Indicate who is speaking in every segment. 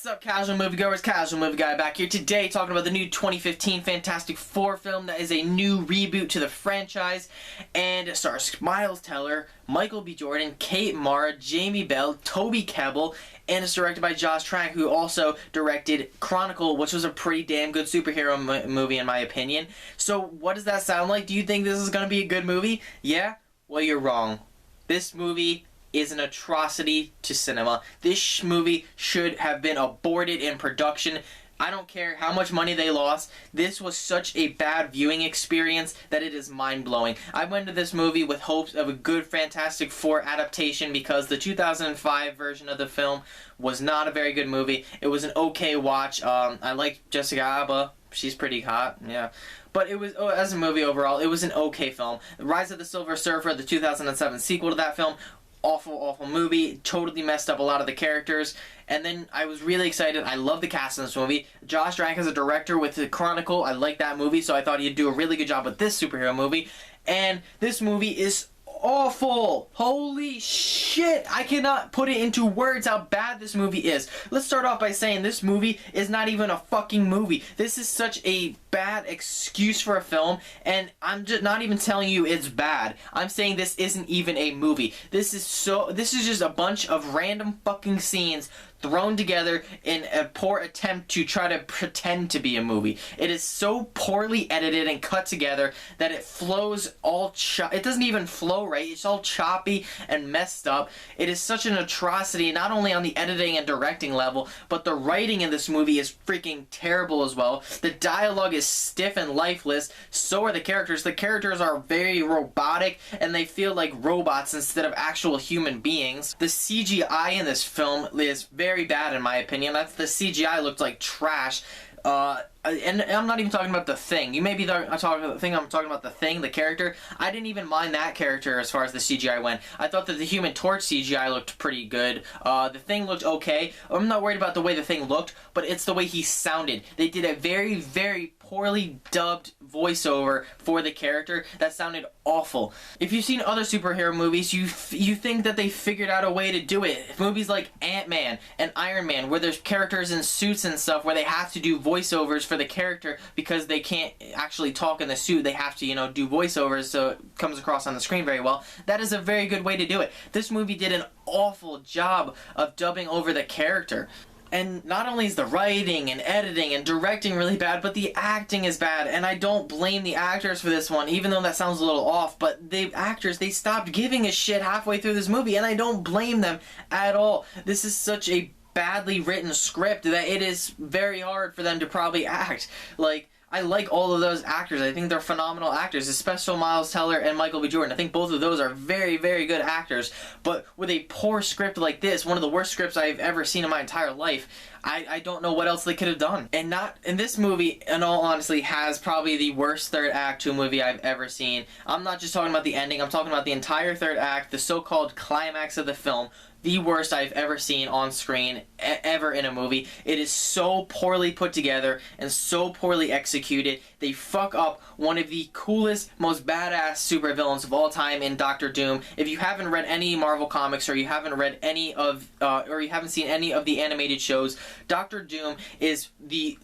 Speaker 1: What's up, casual moviegoers? Casual movie guy back here today talking about the new 2015 Fantastic Four film that is a new reboot to the franchise, and it stars Miles Teller, Michael B. Jordan, Kate Mara, Jamie Bell, Toby Kebbell, and it's directed by Josh Trank, who also directed Chronicle, which was a pretty damn good superhero movie in my opinion. So what does that sound like? Do you think this is going to be a good movie? Yeah? Well, you're wrong. This movie is an atrocity to cinema. This movie should have been aborted in production. I don't care how much money they lost. This was such a bad viewing experience that it is mind-blowing. I went to this movie with hopes of a good Fantastic Four adaptation because the 2005 version of the film was not a very good movie. It was an okay watch. I liked Jessica Alba. She's pretty hot, yeah. But it was, as a movie overall, it was an okay film. Rise of the Silver Surfer, the 2007 sequel to that film, awful movie, totally messed up a lot of the characters. And then I was really excited. I love the cast in this movie. Josh Trank as a director with the Chronicle, I like that movie, so I thought he'd do a really good job with this superhero movie. And this movie is awful. Holy shit. I cannot put it into words how bad this movie is. Let's start off by saying this movie is not even a fucking movie. This is such a bad excuse for a film, and I'm just not even telling you it's bad. I'm saying this isn't even a movie. This is just a bunch of random fucking scenes thrown together in a poor attempt to try to pretend to be a movie. It is so poorly edited and cut together that it flows all it doesn't even flow right. It's all choppy and messed up. It is such an atrocity, not only on the editing and directing level, but the writing in this movie is freaking terrible as well. The dialogue is stiff and lifeless. So are the characters. The characters are very robotic, and they feel like robots instead of actual human beings. The CGI in this film is very bad in my opinion. The CGI looked like trash. And I'm not even talking about The Thing. You may be talking about The Thing. I'm talking about The Thing, the character. I didn't even mind that character as far as the CGI went. I thought that the Human Torch CGI looked pretty good. The Thing looked okay. I'm not worried about the way the Thing looked, but it's the way he sounded. They did a very poorly dubbed voiceover for the character that sounded awful. If you've seen other superhero movies, you think that they figured out a way to do it. Movies like Ant-Man and Iron Man, where there's characters in suits and stuff where they have to do voiceovers for the character because they can't actually talk in the suit. They have to, do voiceovers so it comes across on the screen very well. That is a very good way to do it. This movie did an awful job of dubbing over the character. And not only is the writing and editing and directing really bad, but the acting is bad. And I don't blame the actors for this one, even though that sounds a little off. But the actors, they stopped giving a shit halfway through this movie, and I don't blame them at all. This is such a badly written script that it is very hard for them to probably act. I like all of those actors. I think they're phenomenal actors, especially Miles Teller and Michael B. Jordan. I think both of those are very good actors. But with a poor script like this, one of the worst scripts I've ever seen in my entire life, I don't know what else they could have done. And this movie, in all honesty, has probably the worst third act to a movie I've ever seen. I'm not just talking about the ending, I'm talking about the entire third act, the so-called climax of the film. The worst I've ever seen on screen, ever in a movie. It is so poorly put together and so poorly executed. They fuck up one of the coolest, most badass supervillains of all time in Doctor Doom. If you haven't read any Marvel comics, or you haven't read any of, or you haven't seen any of the animated shows, Doctor Doom is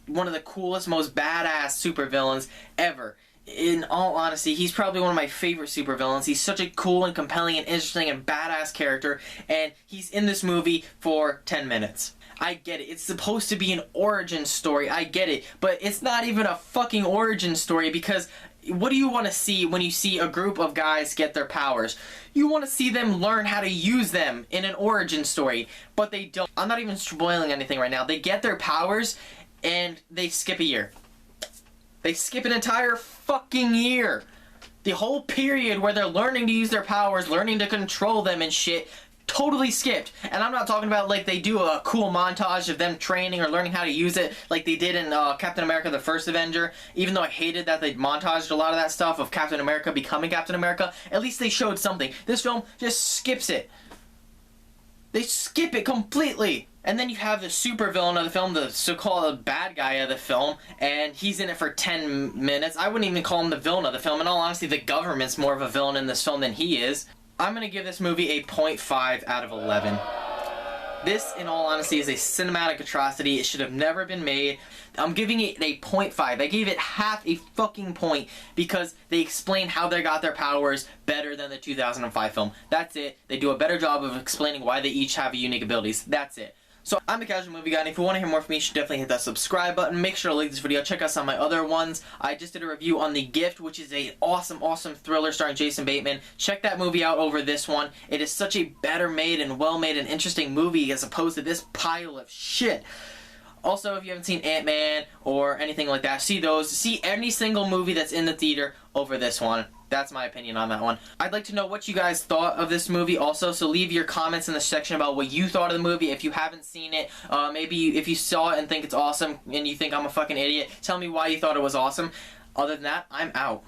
Speaker 1: one of the coolest, most badass supervillains ever. In all honesty, he's probably one of my favorite supervillains. He's such a cool and compelling and interesting and badass character, and he's in this movie for 10 minutes. I get it. It's supposed to be an origin story. I get it. But it's not even a fucking origin story, because what do you want to see when you see a group of guys get their powers? You want to see them learn how to use them in an origin story, but they don't. I'm not even spoiling anything right now. They get their powers, and they skip a year. They skip an entire fucking year. The whole period where they're learning to use their powers, learning to control them and shit, totally skipped. And I'm not talking about like they do a cool montage of them training or learning how to use it like they did in Captain America the First Avenger. Even though I hated that they montaged a lot of that stuff of Captain America becoming Captain America, at least they showed something. This film just skips it. They skip it completely. And then you have the supervillain of the film, the so-called bad guy of the film, and he's in it for 10 minutes. I wouldn't even call him the villain of the film. In all honesty, the government's more of a villain in this film than he is. I'm going to give this movie a 0.5 out of 11. This, in all honesty, is a cinematic atrocity. It should have never been made. I'm giving it a 0.5. I gave it half a fucking point because they explain how they got their powers better than the 2005 film. That's it. They do a better job of explaining why they each have unique abilities. That's it. So, I'm the Casual Movie Guy, and if you want to hear more from me, you should definitely hit that subscribe button. Make sure to like this video. Check out some of my other ones. I just did a review on The Gift, which is a awesome thriller starring Jason Bateman. Check that movie out over this one. It is such a better made and well made and interesting movie as opposed to this pile of shit. Also, if you haven't seen Ant-Man or anything like that, see those. See any single movie that's in the theater over this one. That's my opinion on that one. I'd like to know what you guys thought of this movie also, so leave your comments in the section about what you thought of the movie. If you haven't seen it, maybe if you saw it and think it's awesome and you think I'm a fucking idiot, tell me why you thought it was awesome. Other than that, I'm out.